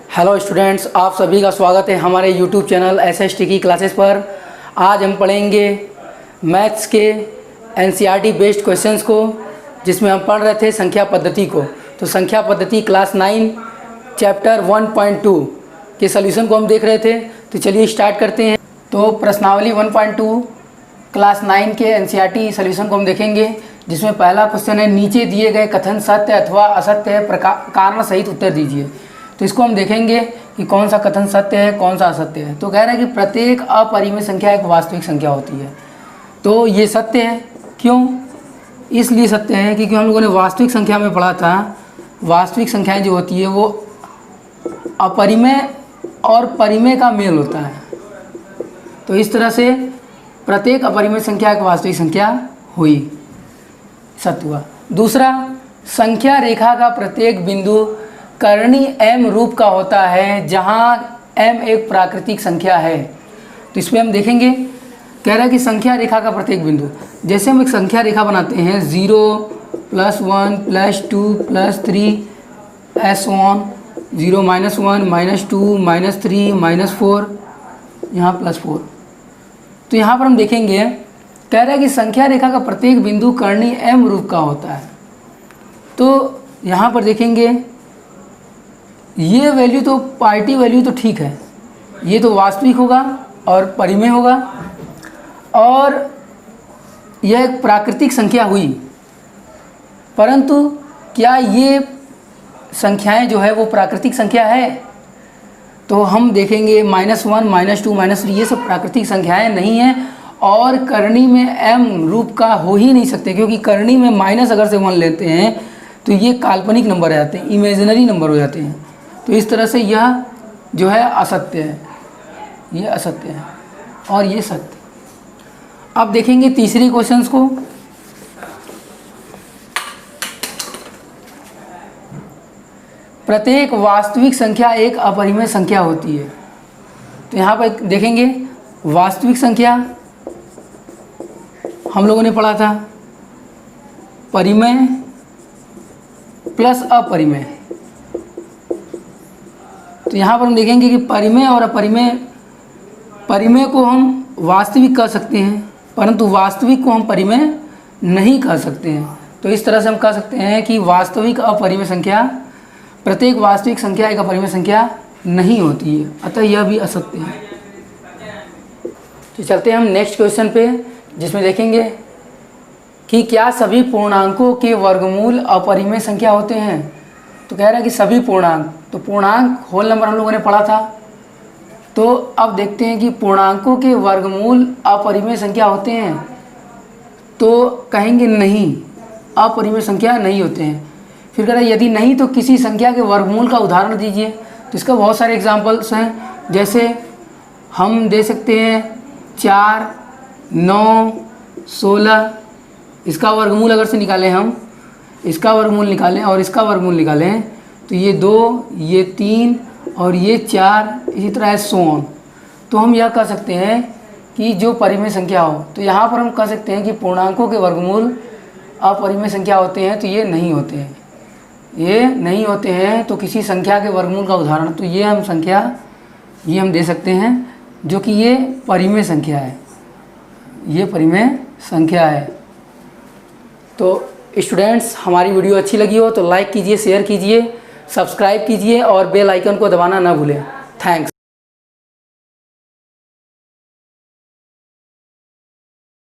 Hello students, आप सभी का स्वागत है हमारे यूट्यूब चैनल SST की क्लासेस पर। आज हम पढ़ेंगे मैथ्स के NCERT बेस्ड क्वेश्चंस को, जिसमें हम पढ़ रहे थे संख्या पद्धति को। तो संख्या पद्धति क्लास 9 चैप्टर 1.2 के सॉल्यूशन को हम देख रहे थे। तो चलिए स्टार्ट करते हैं। तो प्रश्नावली 1.2 क्लास 9 के NCERT सॉल्यूशन को हम देखेंगे, जिसमें पहला क्वेश्चन है नीचे दिए गए कथन सत्य अथवा असत्य है, कारण सहित उत्तर दीजिए। तो इसको हम देखेंगे कि कौन सा कथन सत्य है, कौन सा असत्य है। तो कह रहा है कि प्रत्येक अपरिमेय संख्या एक वास्तविक संख्या होती है। तो ये सत्य है। क्यों? इसलिए सत्य है क्योंकि हम लोगों ने वास्तविक संख्या में पढ़ा था, वास्तविक संख्याएं जो होती है वो अपरिमेय और परिमेय का मेल होता है। तो इस तरह से प्रत्येक अपरिमेय संख्या एक वास्तविक संख्या हुई, सत्य हुआ। दूसरा, संख्या रेखा का प्रत्येक बिंदु कर्णी m रूप का होता है, जहां m एक प्राकृतिक संख्या है। तो इसमें हम देखेंगे, कह रहा है कि संख्या रेखा का प्रत्येक बिंदु, जैसे हम एक संख्या रेखा बनाते हैं 0 +1 +2 +3 S1 0 -1 -2 -3 -4 यहाँ +4। तो यहाँ पर हम देखेंगे, कह रहा है कि संख्या रेखा का प्रत्येक बिंदु कर्णी m रूप का होता है। तो यहाँ पर देखेंगे ये वैल्यू तो पार्टी वैल्यू तो ठीक है, ये तो वास्तविक होगा और परिमेय होगा, और यह एक प्राकृतिक संख्या हुई। परंतु क्या ये संख्याएं जो है वो प्राकृतिक संख्या है? तो हम देखेंगे -1 -2 -3 ये सब प्राकृतिक संख्याएं नहीं हैं, और कर्णी में m रूप का हो ही नहीं सकते, क्योंकि कर्णी में माइनस अगर से 1 लेते हैं तो ये काल्पनिक नंबर आ जाते हैं, इमेजिनरी नंबर हो जाते हैं। तो इस तरह से यह जो है असत्य है, ये असत्य है और ये सत्य। अब देखेंगे तीसरे क्वेश्चंस को। प्रत्येक वास्तविक संख्या एक अपरिमेय संख्या होती है। तो यहाँ पर देखेंगे वास्तविक संख्या हम लोगों ने पढ़ा था परिमेय प्लस अपरिमेय। तो यहाँ पर हम देखेंगे कि परिमेय और अपरिमेय, परिमेय को हम वास्तविक कह सकते हैं, परंतु वास्तविक को हम परिमेय नहीं कह सकते हैं। तो इस तरह से हम कह सकते हैं कि वास्तविक अपरिमेय संख्या, प्रत्येक वास्तविक संख्या एक अपरिमेय संख्या नहीं होती है, अतः यह भी असत्य है। तो चलते हैं हम नेक्स्ट क्वेश्चन पे, जिसमें देखेंगे कि क्या सभी पूर्णांकों के वर्गमूल अपरिमेय संख्या होते हैं। तो कह रहा है कि सभी पूर्णांक, तो पूर्णांक होल नंबर हम लोगों ने पढ़ा था। तो अब देखते हैं कि पूर्णांकों के वर्गमूल अपरिमेय संख्या होते हैं। तो कहेंगे नहीं, अपरिमेय संख्या नहीं होते हैं। फिर कह रहा है यदि नहीं तो किसी संख्या के वर्गमूल का उदाहरण दीजिए। तो इसका बहुत सारे एग्जाम्पल्स हैं, जैसे हम दे सकते हैं 4 9 16। इसका वर्गमूल अगर से निकालें, हम इसका वर्गमूल निकालें और इसका वर्गमूल निकालें, तो ये 2, ये 3 और ये 4, इसी तरह है सो ऑन। तो हम यह कह सकते हैं कि जो परिमेय संख्या हो, तो यहाँ पर हम कह सकते हैं कि पूर्णांकों के वर्गमूल अपरिमेय संख्या होते हैं। तो ये नहीं होते हैं, ये नहीं होते हैं। तो किसी संख्या के वर्गमूल का उदाहरण, तो ये हम संख्या ये हम दे सकते हैं, जो कि ये परिमेय संख्या है, ये परिमेय संख्या है। तो स्टूडेंट्स, हमारी वीडियो अच्छी लगी हो तो लाइक कीजिए, शेयर कीजिए, सब्सक्राइब कीजिए और बेल आइकन को दबाना ना भूलें। थैंक्स।